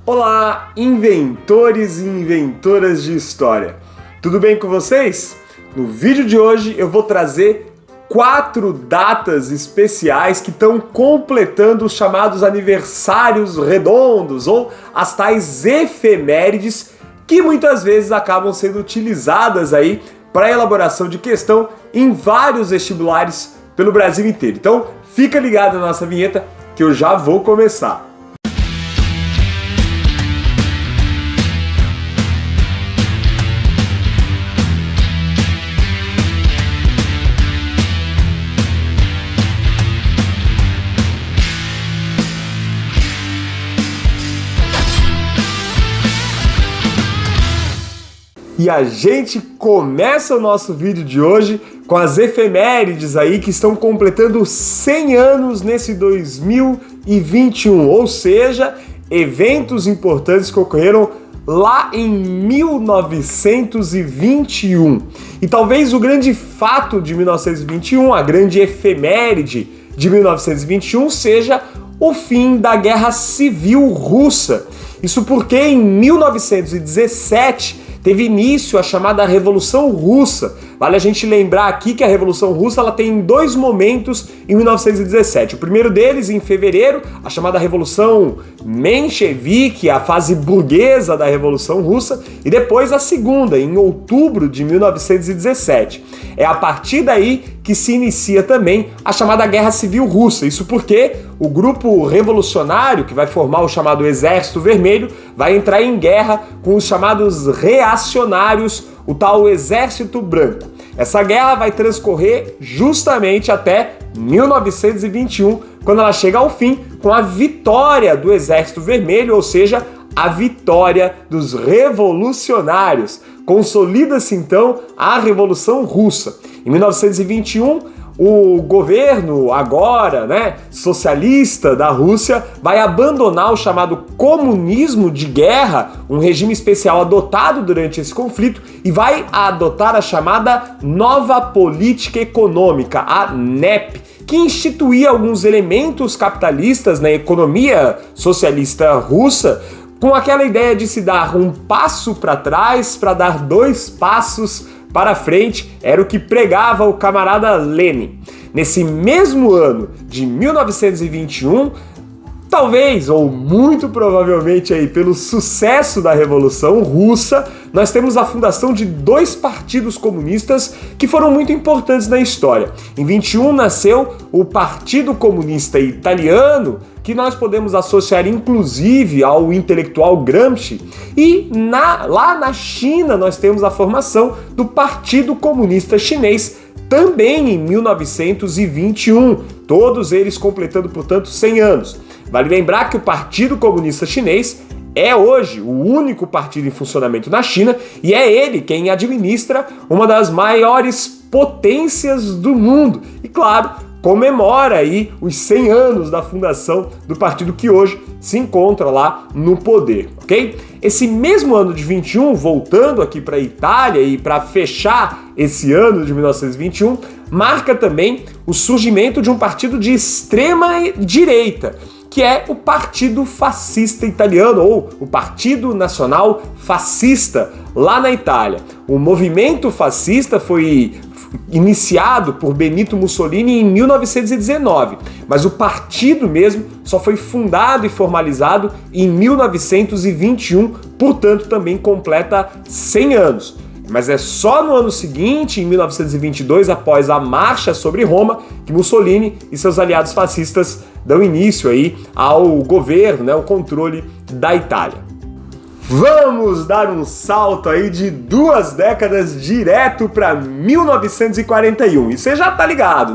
Olá, inventores e inventoras de história! Tudo bem com vocês? No vídeo de hoje eu vou trazer 4 datas especiais que estão completando os chamados aniversários redondos ou as tais efemérides que muitas vezes acabam sendo utilizadas aí para a elaboração de questão em vários vestibulares pelo Brasil inteiro. Então fica ligado na nossa vinheta que eu já vou começar. E a gente começa o nosso vídeo de hoje com as efemérides aí que estão completando 100 anos nesse 2021, ou seja, eventos importantes que ocorreram lá em 1921. E talvez o grande fato de 1921, a grande efeméride de 1921 seja o fim da Guerra Civil Russa. Isso porque em 1917 teve início a chamada Revolução Russa. Vale a gente lembrar aqui que a Revolução Russa ela tem 2 momentos em 1917. O primeiro deles, em fevereiro, a chamada Revolução Menchevique, a fase burguesa da Revolução Russa, e depois a segunda, em outubro de 1917. É a partir daí que se inicia também a chamada Guerra Civil Russa. Isso porque o grupo revolucionário, que vai formar o chamado Exército Vermelho, vai entrar em guerra com os chamados reacionários, o tal Exército Branco. Essa guerra vai transcorrer justamente até 1921, quando ela chega ao fim com a vitória do Exército Vermelho, ou seja, a vitória dos revolucionários. Consolida-se então a Revolução Russa. Em 1921, o governo agora, socialista da Rússia vai abandonar o chamado comunismo de guerra, um regime especial adotado durante esse conflito, e vai adotar a chamada Nova Política Econômica, a NEP, que instituía alguns elementos capitalistas na economia socialista russa, com aquela ideia de se dar um passo para trás para dar 2 passos para frente, era o que pregava o camarada Lenin. Nesse mesmo ano de 1921, talvez, ou muito provavelmente aí pelo sucesso da Revolução Russa, nós temos a fundação de 2 partidos comunistas que foram muito importantes na história. Em 21 nasceu o Partido Comunista Italiano, que nós podemos associar inclusive ao intelectual Gramsci, e lá na China nós temos a formação do Partido Comunista Chinês, também em 1921, todos eles completando, portanto, 100 anos. Vale lembrar que o Partido Comunista Chinês é hoje o único partido em funcionamento na China e é ele quem administra uma das maiores potências do mundo. E claro, comemora aí os 100 anos da fundação do partido que hoje se encontra lá no poder, ok? Esse mesmo ano de 21, voltando aqui para a Itália e para fechar esse ano de 1921, marca também o surgimento de um partido de extrema direita, que é o Partido Fascista Italiano, ou o Partido Nacional Fascista, lá na Itália. O movimento fascista foi iniciado por Benito Mussolini em 1919, mas o partido mesmo só foi fundado e formalizado em 1921, portanto também completa 100 anos. Mas é só no ano seguinte, em 1922, após a Marcha sobre Roma, que Mussolini e seus aliados fascistas dão início aí ao governo, o controle da Itália. Vamos dar um salto aí de 2 décadas direto para 1941. E você já tá ligado,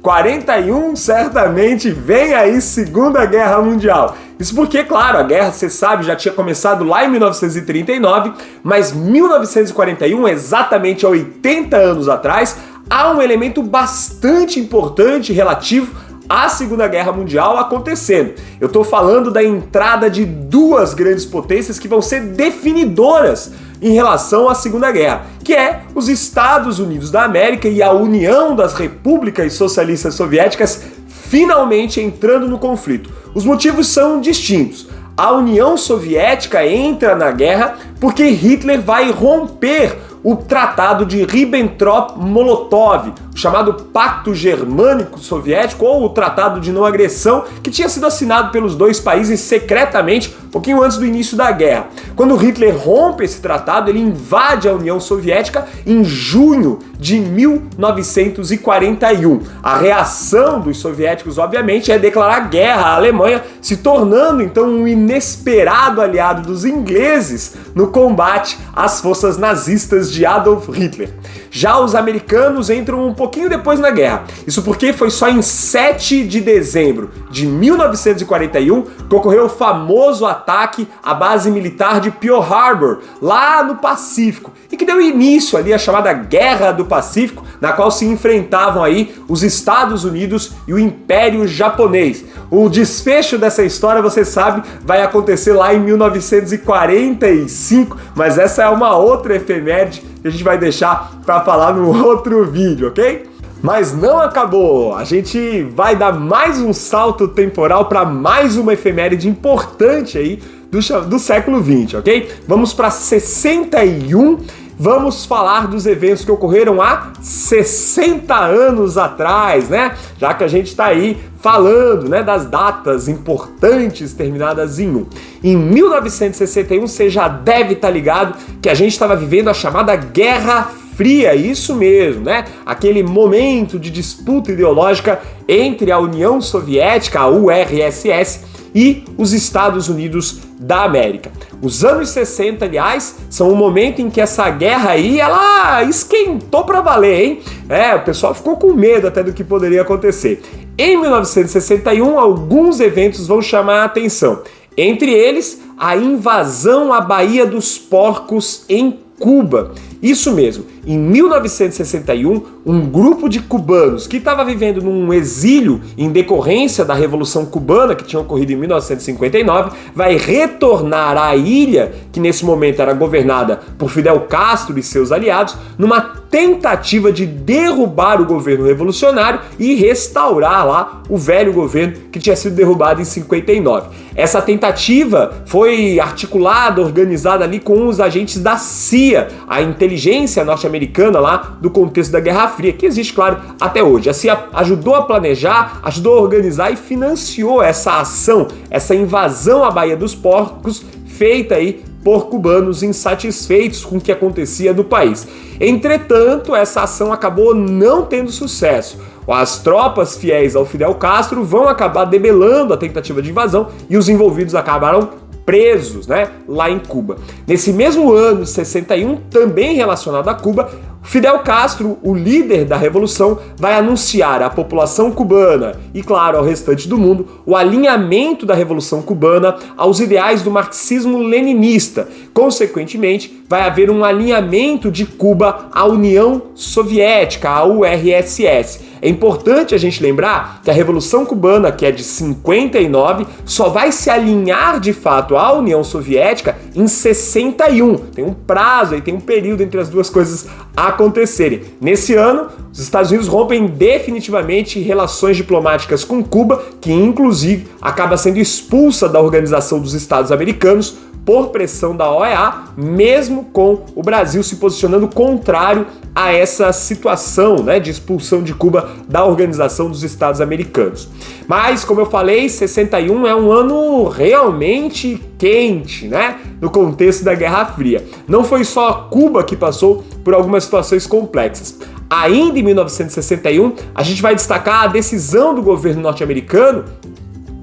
41 certamente vem aí Segunda Guerra Mundial. Isso porque, claro, a guerra, você sabe, já tinha começado lá em 1939, mas 1941, exatamente há 80 anos atrás, há um elemento bastante importante relativo à Segunda Guerra Mundial acontecendo. Eu estou falando da entrada de 2 grandes potências que vão ser definidoras em relação à Segunda Guerra, que é os Estados Unidos da América e a União das Repúblicas Socialistas Soviéticas finalmente entrando no conflito. Os motivos são distintos. A União Soviética entra na guerra porque Hitler vai romper o Tratado de Ribbentrop-Molotov, o chamado Pacto Germânico Soviético, ou o Tratado de Não Agressão, que tinha sido assinado pelos dois países secretamente, um pouquinho antes do início da guerra. Quando Hitler rompe esse tratado, ele invade a União Soviética em junho de 1941. A reação dos soviéticos, obviamente, é declarar guerra à Alemanha, se tornando então um inesperado aliado dos ingleses no combate às forças nazistas de Adolf Hitler. Já os americanos entram um pouquinho depois na guerra. Isso porque foi só em 7 de dezembro de 1941 que ocorreu o famoso ataque à base militar de Pearl Harbor, lá no Pacífico, e que deu início ali à chamada Guerra do Pacífico, na qual se enfrentavam aí os Estados Unidos e o Império Japonês. O desfecho dessa história, você sabe, vai acontecer lá em 1945, mas essa é uma outra efeméride que a gente vai deixar para falar no outro vídeo, ok? Mas não acabou! A gente vai dar mais um salto temporal para mais uma efeméride importante aí do século XX, ok? Vamos para 61. Vamos falar dos eventos que ocorreram há 60 anos atrás, né? Já que a gente está aí falando, né, das datas importantes terminadas em 1. Em 1961, você já deve estar ligado que a gente estava vivendo a chamada Guerra Fria, isso mesmo, né? Aquele momento de disputa ideológica entre a União Soviética, a URSS, e os Estados Unidos da América. Os anos 60, aliás, são um momento em que essa guerra aí, ela esquentou pra valer, hein? O pessoal ficou com medo até do que poderia acontecer. Em 1961, alguns eventos vão chamar a atenção. Entre eles, a invasão à Baía dos Porcos em Cuba. Isso mesmo, em 1961, um grupo de cubanos que estava vivendo num exílio em decorrência da Revolução Cubana, que tinha ocorrido em 1959, vai retornar à ilha, que nesse momento era governada por Fidel Castro e seus aliados, numa tentativa de derrubar o governo revolucionário e restaurar lá o velho governo que tinha sido derrubado em 59. Essa tentativa foi articulada, organizada ali com os agentes da CIA, a inteligência norte-americana lá do contexto da Guerra Fria, que existe, claro, até hoje. A CIA ajudou a planejar, ajudou a organizar e financiou essa ação, essa invasão à Baía dos Porcos, feita aí por cubanos insatisfeitos com o que acontecia no país. Entretanto, essa ação acabou não tendo sucesso. As tropas fiéis ao Fidel Castro vão acabar debelando a tentativa de invasão e os envolvidos acabaram presos, né, lá em Cuba. Nesse mesmo ano, 61, também relacionado a Cuba, Fidel Castro, o líder da revolução, vai anunciar à população cubana e, claro, ao restante do mundo, o alinhamento da Revolução Cubana aos ideais do marxismo-leninista. Consequentemente, vai haver um alinhamento de Cuba à União Soviética, à URSS. É importante a gente lembrar que a Revolução Cubana, que é de 59, só vai se alinhar de fato à União Soviética em 61. Tem um prazo aí, tem um período entre as duas coisas acontecerem. Nesse ano, os Estados Unidos rompem definitivamente relações diplomáticas com Cuba, que inclusive acaba sendo expulsa da Organização dos Estados Americanos por pressão da OEA, mesmo com o Brasil se posicionando contrário a essa situação, né, de expulsão de Cuba da Organização dos Estados Americanos. Mas, como eu falei, 61 é um ano realmente quente, né, no contexto da Guerra Fria. Não foi só Cuba que passou por algumas situações complexas. Ainda em 1961, a gente vai destacar a decisão do governo norte-americano,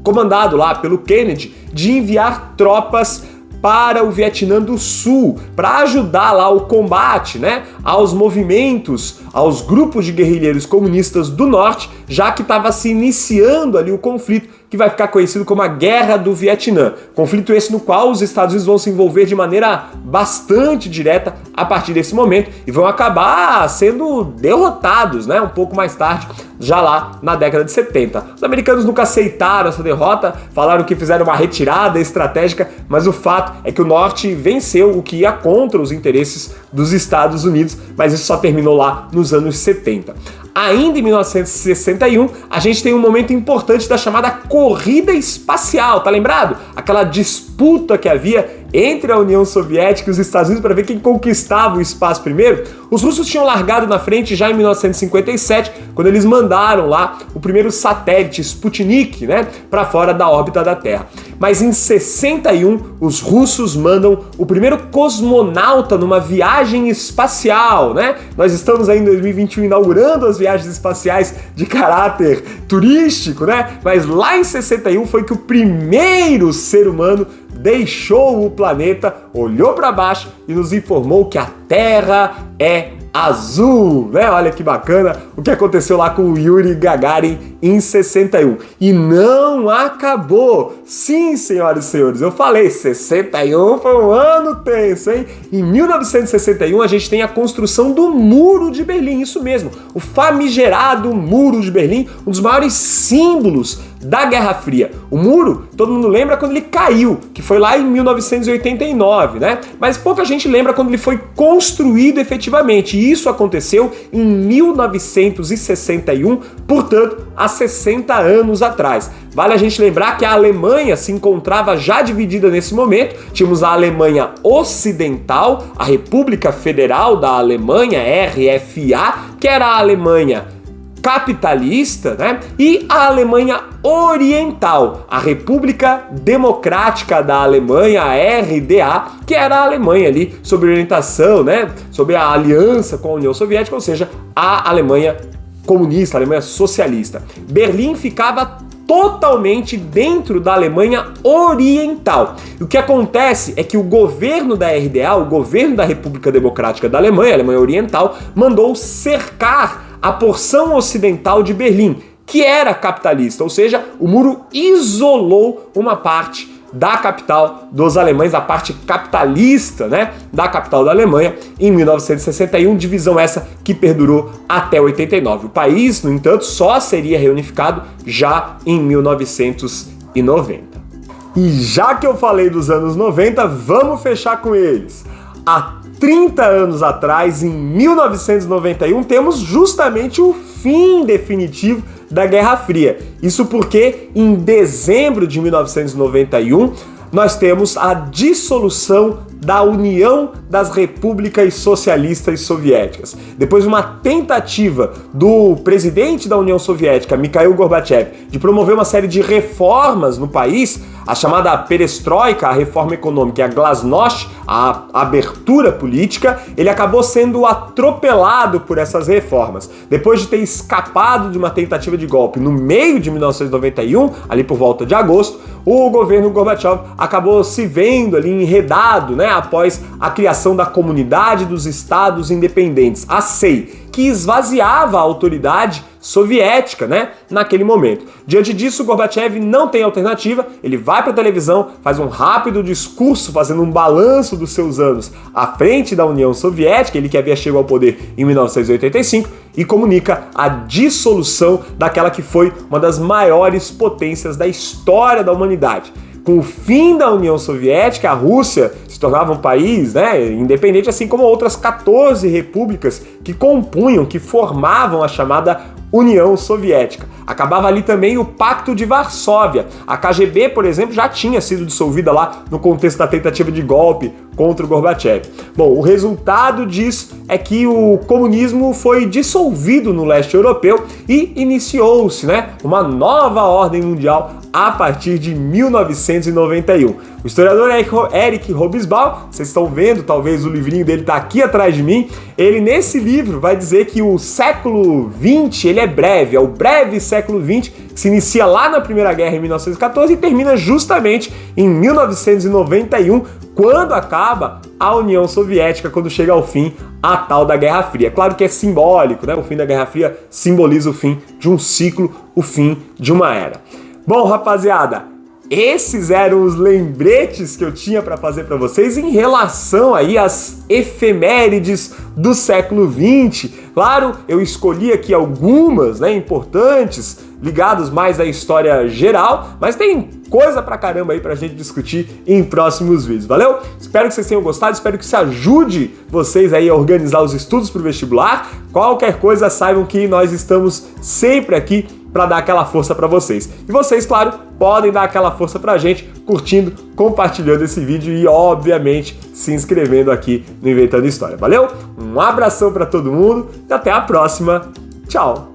comandado lá pelo Kennedy, de enviar tropas para o Vietnã do Sul, para ajudar lá o combate, né, aos movimentos, aos grupos de guerrilheiros comunistas do Norte, já que estava se iniciando ali o conflito que vai ficar conhecido como a Guerra do Vietnã. Conflito esse no qual os Estados Unidos vão se envolver de maneira bastante direta a partir desse momento e vão acabar sendo derrotados, né, um pouco mais tarde, já lá na década de 70. Os americanos nunca aceitaram essa derrota, falaram que fizeram uma retirada estratégica, mas o fato é que o Norte venceu, o que ia contra os interesses dos Estados Unidos, mas isso só terminou lá nos anos 70. Ainda em 1961, a gente tem um momento importante da chamada corrida espacial, tá lembrado? Aquela disputa que havia entre a União Soviética e os Estados Unidos para ver quem conquistava o espaço primeiro. Os russos tinham largado na frente já em 1957, quando eles mandaram lá o primeiro satélite Sputnik, né, para fora da órbita da Terra. Mas em 61, os russos mandam o primeiro cosmonauta numa viagem espacial, né? Nós estamos aí em 2021 inaugurando as viagens espaciais de caráter turístico, né? Mas lá em 61 foi que o primeiro ser humano deixou o planeta, olhou para baixo e nos informou que a Terra é azul, né? Olha que bacana o que aconteceu lá com o Yuri Gagarin em 61. E não acabou. Sim, senhoras e senhores, eu falei, 61 foi um ano tenso, hein? Em 1961 a gente tem a construção do Muro de Berlim, isso mesmo, o famigerado Muro de Berlim, um dos maiores símbolos da Guerra Fria. O muro, todo mundo lembra quando ele caiu, que foi lá em 1989, né? Mas pouca gente lembra quando ele foi construído efetivamente. E isso aconteceu em 1961, portanto, há 60 anos atrás. Vale a gente lembrar que a Alemanha se encontrava já dividida nesse momento. Tínhamos a Alemanha Ocidental, a República Federal da Alemanha, RFA, que era a Alemanha capitalista, né? E a Alemanha Oriental, a República Democrática da Alemanha, a RDA, que era a Alemanha ali sob orientação, né? Sob a aliança com a União Soviética, ou seja, a Alemanha comunista, a Alemanha socialista. Berlim ficava totalmente dentro da Alemanha Oriental. E o que acontece é que o governo da RDA, o governo da República Democrática da Alemanha, a Alemanha Oriental, mandou cercar a porção ocidental de Berlim, que era capitalista, ou seja, o muro isolou uma parte da capital dos alemães, a parte capitalista, né, da capital da Alemanha, em 1961, divisão essa que perdurou até 89. O país, no entanto, só seria reunificado já em 1990. E já que eu falei dos anos 90, vamos fechar com eles. Há 30 anos atrás, em 1991, temos justamente o fim definitivo da Guerra Fria. Isso porque, em dezembro de 1991, nós temos a dissolução da União das Repúblicas Socialistas Soviéticas. Depois de uma tentativa do presidente da União Soviética, Mikhail Gorbachev, de promover uma série de reformas no país, a chamada perestroika, a reforma econômica, e a glasnost, a abertura política, ele acabou sendo atropelado por essas reformas. Depois de ter escapado de uma tentativa de golpe no meio de 1991, ali por volta de agosto, o governo Gorbachev acabou se vendo ali enredado, né, após a criação da Comunidade dos Estados Independentes, a CEI, que esvaziava a autoridade soviética, né, naquele momento. Diante disso, Gorbachev não tem alternativa, ele vai para a televisão, faz um rápido discurso fazendo um balanço dos seus anos à frente da União Soviética, ele que havia chegado ao poder em 1985, e comunica a dissolução daquela que foi uma das maiores potências da história da humanidade. Com o fim da União Soviética, a Rússia se tornava um país, né, independente, assim como outras 14 repúblicas que compunham, que formavam a chamada União Soviética. Acabava ali também o Pacto de Varsóvia. A KGB, por exemplo, já tinha sido dissolvida lá no contexto da tentativa de golpe contra o Gorbachev. Bom, o resultado disso é que o comunismo foi dissolvido no leste europeu e iniciou-se, né, uma nova ordem mundial a partir de 1991. O historiador Eric Hobsbawm, vocês estão vendo, talvez o livrinho dele está aqui atrás de mim, ele nesse livro vai dizer que o século XX ele é breve, é o breve século XX, que se inicia lá na Primeira Guerra em 1914 e termina justamente em 1991, quando acaba a União Soviética, quando chega ao fim a tal da Guerra Fria. Claro que é simbólico, né? O fim da Guerra Fria simboliza o fim de um ciclo, o fim de uma era. Bom, rapaziada, esses eram os lembretes que eu tinha para fazer para vocês em relação aí às efemérides do século XX. Claro, eu escolhi aqui algumas, né, importantes, ligados mais à história geral, mas tem coisa pra caramba aí pra gente discutir em próximos vídeos, valeu? Espero que vocês tenham gostado, espero que isso ajude vocês aí a organizar os estudos pro vestibular. Qualquer coisa, saibam que nós estamos sempre aqui para dar aquela força para vocês. E vocês, claro, podem dar aquela força pra gente curtindo, compartilhando esse vídeo e, obviamente, se inscrevendo aqui no Inventando História. Valeu? Um abração para todo mundo e até a próxima. Tchau!